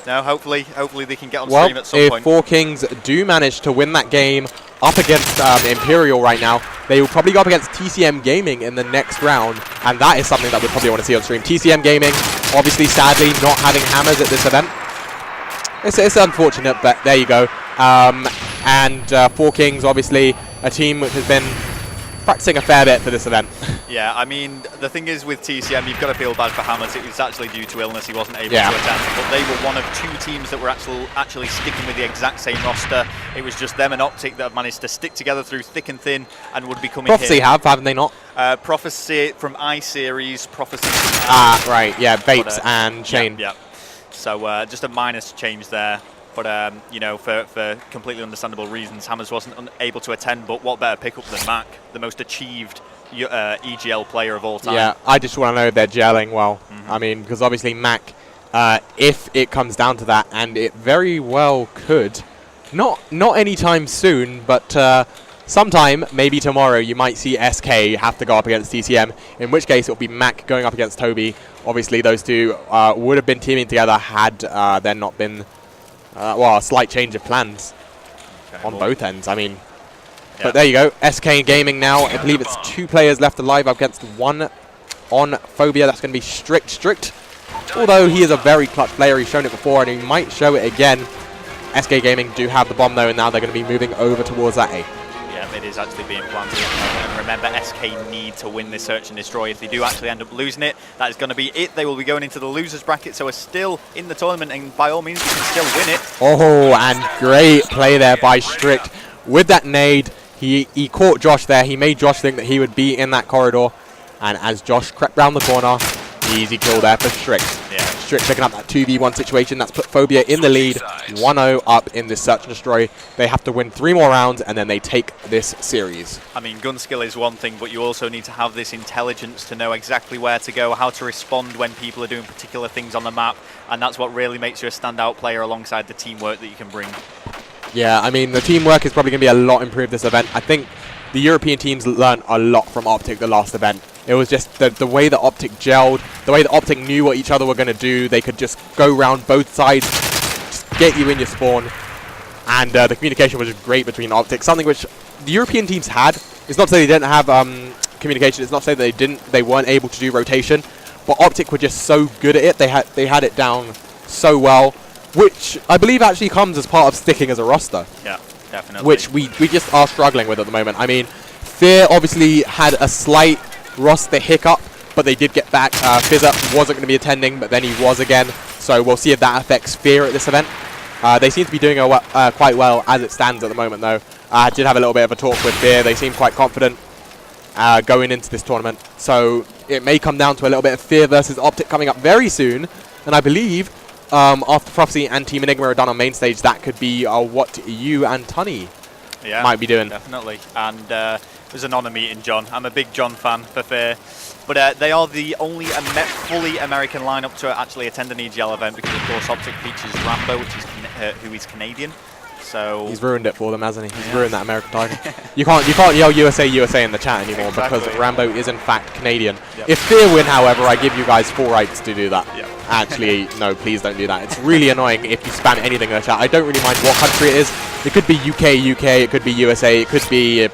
No, hopefully they can get on stream at some point. If Four Kings do manage to win that game up against Imperial right now, they will probably go up against TCM Gaming in the next round, and that is something that we'd probably want to see on stream. TCM Gaming, obviously, sadly, not having hammers at this event. It's unfortunate, but there you go. And Four Kings, obviously, a team which has been practicing a fair bit for this event. Yeah, I mean, the thing is with TCM, you've got to feel bad for Hammers. It was actually due to illness. He wasn't able to attend, but they were one of 2 teams that were actually sticking with the exact same roster. It was just them and Optic that have managed to stick together through thick and thin and would be coming Prophecy here. haven't they not? Prophecy from I-Series, Prophecy from right, yeah, Bates and Shane. Yeah. So just a minor change there. But, you know, for completely understandable reasons, Hammers wasn't able to attend, but what better pickup than Mac, the most achieved EGL player of all time. Yeah, I just want to know if they're gelling well. I mean, because obviously Mac, if it comes down to that, and it very well could, not anytime soon, but sometime, maybe tomorrow, you might see SK have to go up against TCM, in which case it will be Mac going up against Toby. Obviously, those two would have been teaming together had there not been well, a slight change of plans on both ends. I mean, but there you go. SK Gaming now. I believe it's 2 players left alive against 1 on Phobia. That's going to be Strict. Although he is a very clutch player. He's shown it before, and he might show it again. SK Gaming do have the bomb, though, and now they're going to be moving over towards that A. Yeah, it is actually being planted. And remember, SK need to win this search and destroy. If they do actually end up losing it, that is going to be it. They will be going into the losers bracket, so we're still in the tournament, and by all means, we can still win it. Oh, and great play there by Strict. With that nade, he caught Josh there. He made Josh think that he would be in that corridor. And as Josh crept round the corner, easy kill there for Strict. Yeah. Strict picking up that 2v1 situation. That's put Phobia in the lead. 1-0 up in this search and destroy. They have to win 3 more rounds, and then they take this series. I mean, gun skill is one thing, but you also need to have this intelligence to know exactly where to go, how to respond when people are doing particular things on the map, and that's what really makes you a standout player alongside the teamwork that you can bring. Yeah, I mean, the teamwork is probably going to be a lot improved this event. I think the European teams learned a lot from Optic the last event. It was just the way that Optic gelled, the way that Optic knew what each other were going to do. They could just go around both sides, just get you in your spawn. And the communication was great between Optic, something which the European teams had. It's not to say they didn't have communication. It's not to say they weren't able to do rotation. But Optic were just so good at it. They had it down so well, which I believe actually comes as part of sticking as a roster. Yeah, definitely. Which we just are struggling with at the moment. I mean, Fear obviously had a slight roster hiccup, but they did get back. Fizzup wasn't going to be attending, but then he was again. So we'll see if that affects Fear at this event. They seem to be doing quite well as it stands at the moment, though. I did have a little bit of a talk with Fear. They seem quite confident going into this tournament. So it may come down to a little bit of Fear versus Optic coming up very soon. And I believe after Prophecy and Team Enigma are done on main stage, that could be what you and Tunny might be doing. Definitely. And it was an honour meeting John. I'm a big John fan for Fear. But they are the only fully American lineup to actually attend an EGL event, because of course Optic features Rambo, which is who is Canadian. So he's ruined it for them, hasn't he? He's ruined that American title. You can't yell USA in the chat anymore, because Rambo is in fact Canadian. If Fear win, however, I give you guys full rights to do that. Actually, no, please don't do that. It's really annoying if you spam anything in the chat. I don't really mind what country it is. It could be UK, it could be USA, it could be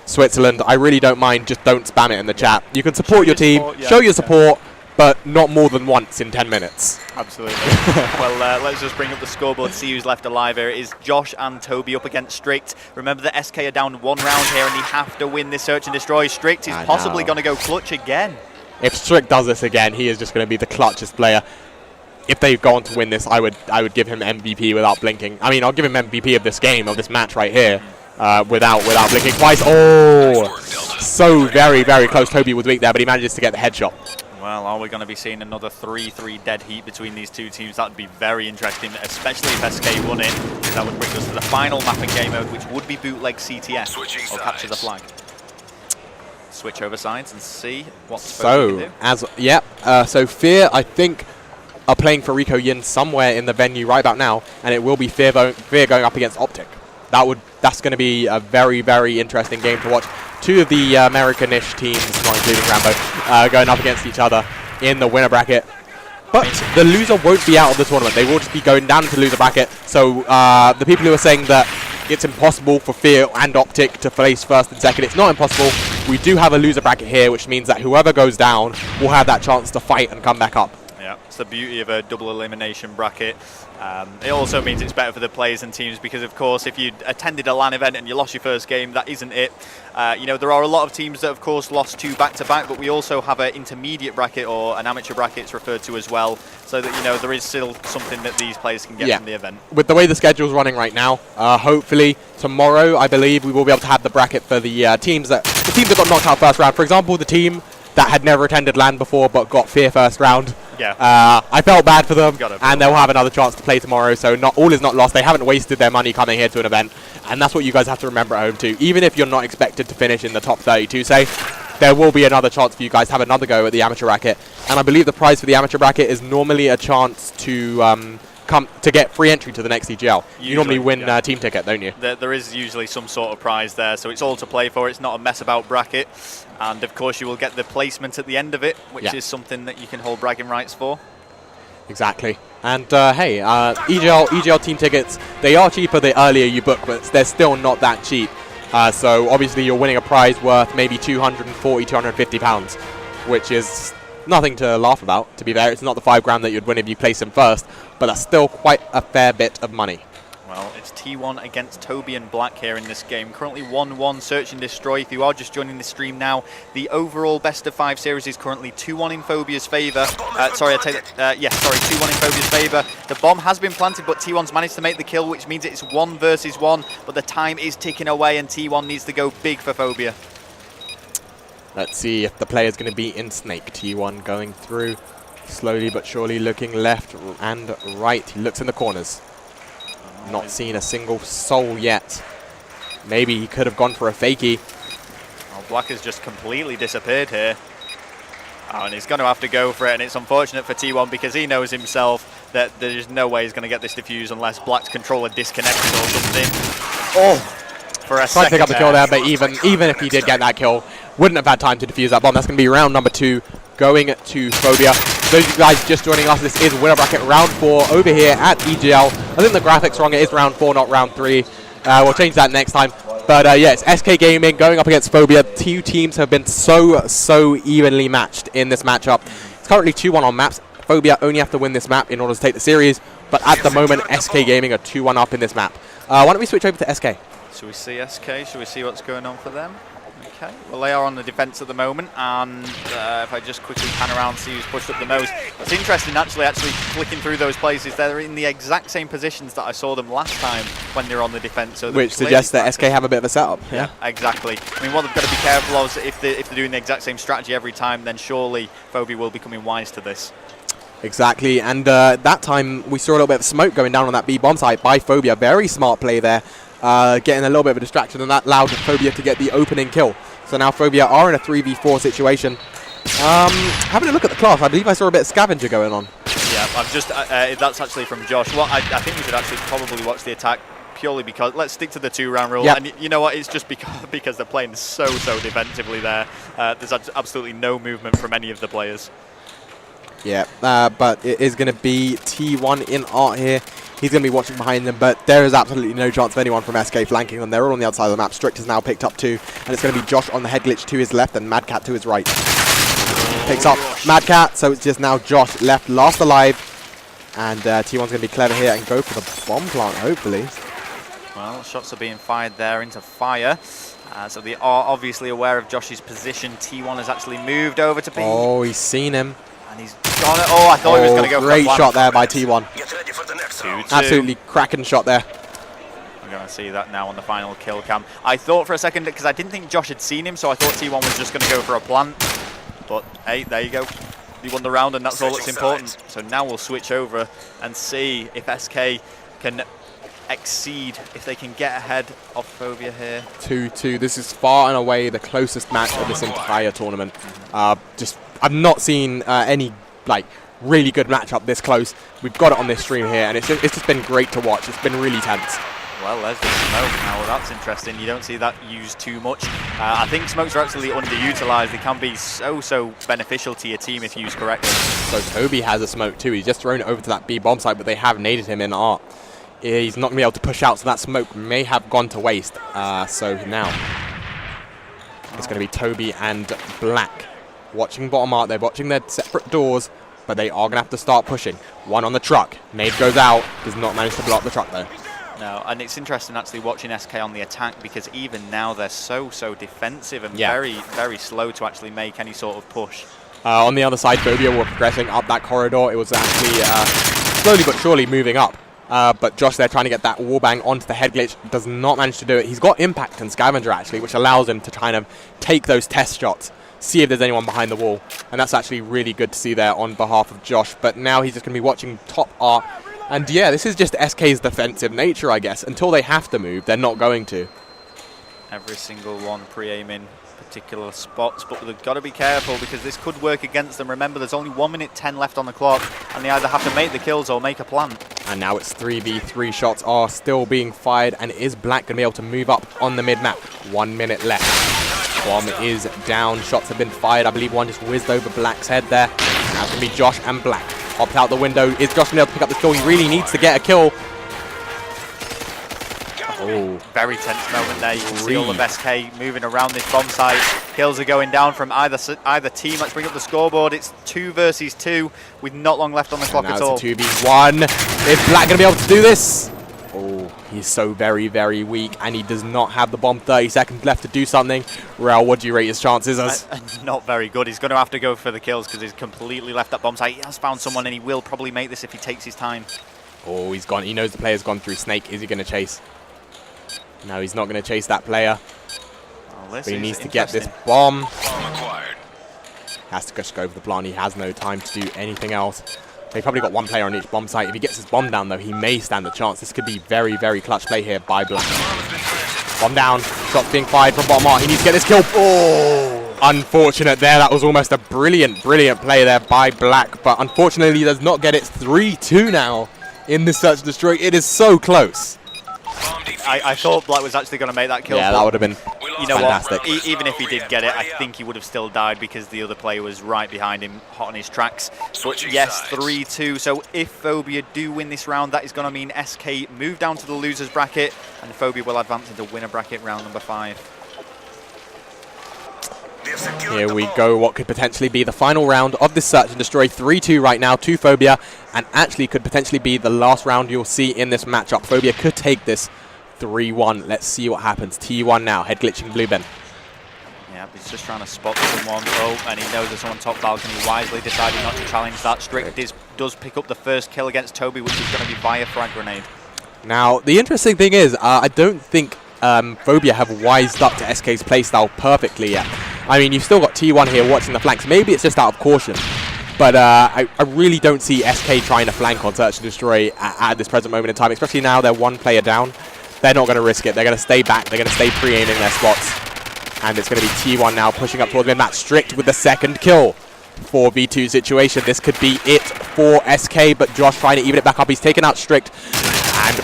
Switzerland. I really don't mind. Just don't spam it in the chat. You can support your team, show your support, but not more than once in 10 minutes. Absolutely. Well, let's just bring up the scoreboard, see who's left alive here. It is Josh and Toby up against Strict. Remember that SK are down 1 round here, and they have to win this search and destroy. Strict is possibly going to go clutch again. If Strict does this again, he is just going to be the clutchest player. If they go on to win this, I would give him MVP without blinking. I mean, I'll give him MVP of this game, of this match right here, without blinking twice. Oh, so very, very close. Toby was weak there, but he manages to get the headshot. Well, are we going to be seeing another 3-3 dead heat between these two teams? That would be very interesting, especially if SK won it. That would bring us to the final map in game mode, which would be bootleg CTS, or capture the flag. Switch over sides and see what's supposed to do. So Fear, I think, are playing for Rico Yin somewhere in the venue right about now, and it will be Fear going up against Optic. That's going to be a very, very interesting game to watch. 2 of the American-ish teams, not including Rambo, going up against each other in the winner bracket. But the loser won't be out of the tournament. They will just be going down into the loser bracket. So the people who are saying that it's impossible for Fear and Optic to place first and second, it's not impossible. We do have a loser bracket here, which means that whoever goes down will have that chance to fight and come back up. Yeah, it's the beauty of a double elimination bracket. It also means it's better for the players and teams because, of course, if you attended a LAN event and you lost your first game, that isn't it. You know, there are a lot of teams that, of course, lost 2 back-to-back, but we also have an intermediate bracket or an amateur bracket, it's referred to as well, so that, you know, there is still something that these players can get from the event. With the way the schedule's running right now, hopefully tomorrow, I believe, we will be able to have the bracket for the teams that got knocked out first round. For example, the team that had never attended LAN before but got Fear first round. Yeah. I felt bad for them, and they'll have another chance to play tomorrow, so all is not lost. They haven't wasted their money coming here to an event, and that's what you guys have to remember at home too. Even if you're not expected to finish in the top 32, say, there will be another chance for you guys to have another go at the amateur bracket. And I believe the prize for the amateur bracket is normally a chance to get free entry to the next EGL. You normally win a team ticket, don't you? There is usually some sort of prize there, so it's all to play for. It's not a mess about bracket. And, of course, you will get the placement at the end of it, which is something that you can hold bragging rights for. Exactly. And, hey, EGL team tickets, they are cheaper the earlier you book, but they're still not that cheap. So, obviously, you're winning a prize worth maybe £240, £250, which is nothing to laugh about, to be fair. It's not the £5 that you'd win if you place him first, but that's still quite a fair bit of money. Well, it's T1 against Toby and Black here in this game. Currently 1-1, search and destroy. If you are just joining the stream now, the overall best of 5 series is currently 2-1 in Phobia's favour. Sorry, I take that. 2-1 in Phobia's favour. The bomb has been planted, but T1's managed to make the kill, which means it's 1 versus 1. But the time is ticking away, and T1 needs to go big for Phobia. Let's see if the player's going to be in Snake. T1 going through, slowly but surely looking left and right. He looks in the corners. Not seen a single soul yet. Maybe he could have gone for a fakie. Oh, Black has just completely disappeared here. Oh, and he's going to have to go for it, and it's unfortunate for T1 because he knows himself that there's no way he's going to get this defuse unless Black's controller disconnects or something. Oh, for a second. Tried to pick up the kill there, but even if he did get that kill, wouldn't have had time to defuse that bomb. That's going to be round number 2 going to Phobia. Those of you guys just joining us, this is winner bracket round 4 over here at EGL. I think the graphics wrong. It is round 4, not round 3. We'll change that next time. But yeah, it's SK Gaming going up against Phobia. 2 teams have been so evenly matched in this matchup. It's currently 2-1 on maps. Phobia only have to win this map in order to take the series. But at the moment, SK Gaming are 2-1 up in this map. Why don't we switch over to SK? Should we see SK? Should we see what's going on for them? Okay, well they are on the defense at the moment, and if I just quickly pan around and see who's pushed up the most. It's interesting actually flicking through those places. They're in the exact same positions that I saw them last time when they're on the defense. So which suggests that SK have a bit of a setup. Yeah, exactly. I mean, what they've got to be careful of is if they're doing the exact same strategy every time, then surely Phobia will be becoming wise to this. Exactly, and that time we saw a little bit of smoke going down on that B bomb site by Phobia. Very smart play there. Getting a little bit of a distraction, and that allowed Phobia to get the opening kill. So now Phobia are in a 3v4 situation. Having a look at the class, I believe I saw a bit of scavenger going on. Yeah, I've just that's actually from Josh. Well, I think we should actually probably watch the attack purely because let's stick to the 2-round rule. Yep. And you know what? It's just because they're playing so defensively there. There's absolutely no movement from any of the players. Yeah, but it is going to be T1 in art here. He's going to be watching behind them, but there is absolutely no chance of anyone from SK flanking them. They're all on the outside of the map. Strict has now picked up 2, and it's going to be Josh on the head glitch to his left and Mad Catz to his right. Picks up Mad Catz, so it's just now Josh left last alive, and T1's going to be clever here and go for the bomb plant, hopefully. Well, shots are being fired there into fire. So they are obviously aware of Josh's position. T1 has actually moved over to B. Oh, he's seen him. And he's gone. Oh, I thought he was going to go for great shot there by T1. Absolutely cracking shot there. We're going to see that now on the final kill cam. I thought for a second, because I didn't think Josh had seen him, so I thought T1 was just going to go for a plant. But hey, there you go. He won the round, and that's all that's important. So now we'll switch over and see if SK can exceed, if they can get ahead of Phobia here. 2-2. This is far and away the closest match of this entire tournament. I've not seen any really good matchup this close. We've got it on this stream here, and it's just been great to watch. It's been really tense. Well, there's the smoke now. Well, that's interesting. You don't see that used too much. I think smokes are actually underutilized. They can be so beneficial to your team if used correctly. So Toby has a smoke too. He's just thrown it over to that B bomb site, but they have naded him in art. He's not going to be able to push out, so that smoke may have gone to waste. So now it's going to be Toby and Black watching bottom art. They're watching their separate doors, but they are going to have to start pushing. One on the truck. Nade goes out. Does not manage to block the truck though. No, and it's interesting actually watching SK on the attack, because even now they're so defensive and very slow to actually make any sort of push. On the other side, Phobia were progressing up that corridor. It was actually slowly but surely moving up. But Josh there trying to get that wallbang onto the head glitch, does not manage to do it. He's got impact and scavenger actually, which allows him to kind of take those test shots, see if there's anyone behind the wall. And that's actually really good to see there on behalf of Josh. But now he's just going to be watching top art. And yeah, this is just SK's defensive nature, I guess. Until they have to move, they're not going to. Every single one pre-aiming particular spots, but they've got to be careful because this could work against them. Remember, there's only 1 minute 10 left on the clock, and they either have to make the kills or make a plan. And now it's 3v3 shots are still being fired, and is Black going to be able to move up on the mid-map? 1 minute left. Bomb is down. Shots have been fired. I believe one just whizzed over Black's head there. Now it's going to be Josh and Black. Hopped out the window. Is Josh going to be able to pick up this kill? He really needs to get a kill. Oh, very tense moment there. You can see all of SK moving around this bomb site. Kills are going down from either team. Let's bring up the scoreboard. It's 2 versus 2 with not long left on the clock at all. It's a 2v1. Is Black going to be able to do this? Oh, he's so very weak, and he does not have the bomb. 30 seconds left to do something. Raul, what do you rate his chances as? Not very good. He's going to have to go for the kills because he's completely left that bomb site. He has found someone, and he will probably make this if he takes his time. Oh, he's gone. He knows the player's gone through Snake. Is he going to chase? No, he's not going to chase that player. Well, but he needs to get this bomb. Has to just go for the plan. He has no time to do anything else. They probably got one player on each bomb site. If he gets his bomb down, though, he may stand a chance. This could be very clutch play here by Black. Bomb down. Shots being fired from bottom art. He needs to get this kill. Oh! Unfortunate there. That was almost a brilliant play there by Black. But unfortunately, he does not get it. 3-2 now in this search and destroy. It is so close. I thought Black was actually going to make that kill. Yeah, that would have been fantastic. What? Even if he did get it, I think he would have still died because the other player was right behind him, hot on his tracks. But yes, 3-2. So if Phobia do win this round, that is going to mean SK move down to the losers bracket, and Phobia will advance into winner bracket round number 5. Here we go, what could potentially be the final round of this search and destroy. 3-2 right now to Phobia, and actually could potentially be the last round you'll see in this matchup. Phobia could take this 3-1. Let's see what happens. T1 now, head glitching blue bin. Yeah, he's just trying to spot someone. Oh, and he knows there's someone top balcony, wisely deciding not to challenge that. Strict does pick up the first kill against Toby, which is going to be via frag grenade. Now, the interesting thing is, I don't think Phobia have wised up to SK's playstyle perfectly yet. I mean, you've still got T1 here watching the flanks. Maybe it's just out of caution. But I really don't see SK trying to flank on Search and Destroy at this present moment in time, especially now they're 1 player down. They're not going to risk it. They're going to stay back. They're going to stay pre-aiming their spots. And it's going to be T1 now pushing up towards mid-map. Strict with the second kill. 4v2 situation. This could be it for SK, but Josh trying to even it back up. He's taken out Strict. And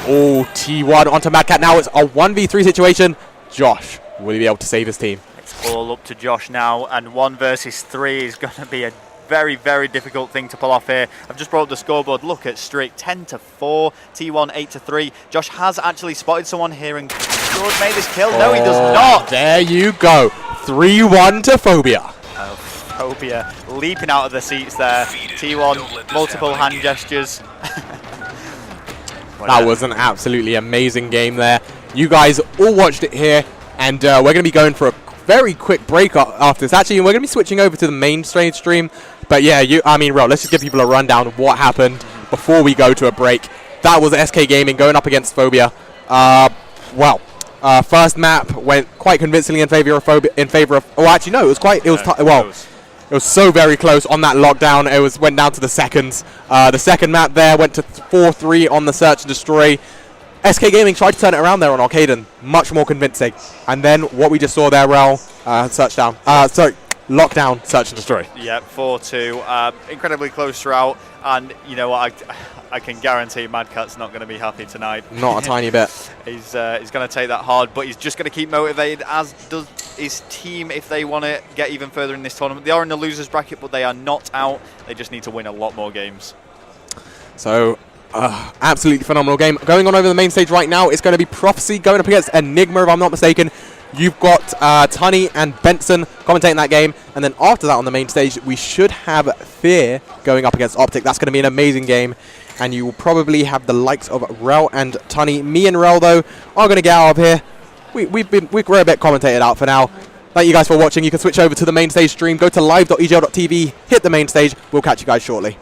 T1 onto Mad Catz. Now it's a 1v3 situation. Josh, will he be able to save his team? It's all up to Josh now, and 1 versus 3 is going to be a very difficult thing to pull off here. I've just brought up the scoreboard. Look at Strict, 10-4, T1 8-3. Josh has actually spotted someone here and could make this kill. No, he does not. There you go. 3-1 to Phobia. Phobia leaping out of the seats there. T1, multiple hand gestures. That was an absolutely amazing game there. You guys all watched it here, and we're going to be going for a very quick break after this. Actually, we're going to be switching over to the main stage stream. But yeah, let's just give people a rundown of what happened before we go to a break. That was SK Gaming going up against Phobia. First map went quite convincingly in favor of Phobia. It was so very close on that lockdown. It went down to the seconds. The second map there went to 4-3 on the Search and Destroy. SK Gaming tried to turn it around there on Arcaden, much more convincing. And then what we just saw there, Raul, search down. lockdown, search and destroy. Yeah, 4-2. Incredibly close throughout. And you know what? I can guarantee Mad Cat's not going to be happy tonight. Not a tiny bit. He's going to take that hard, but he's just going to keep motivated, as does his team if they want to get even further in this tournament. They are in the losers bracket, but they are not out. They just need to win a lot more games. So, absolutely phenomenal game. Going on over the main stage right now, it's going to be Prophecy going up against Enigma, if I'm not mistaken. You've got Tunny and Benson commentating that game. And then after that on the main stage, we should have Fear going up against Optic. That's going to be an amazing game. And you will probably have the likes of Rel and Tunny. Me and Rel, though, are going to get out of here. We're a bit commentated out for now. Thank you guys for watching. You can switch over to the main stage stream. Go to live.egl.tv, hit the main stage. We'll catch you guys shortly.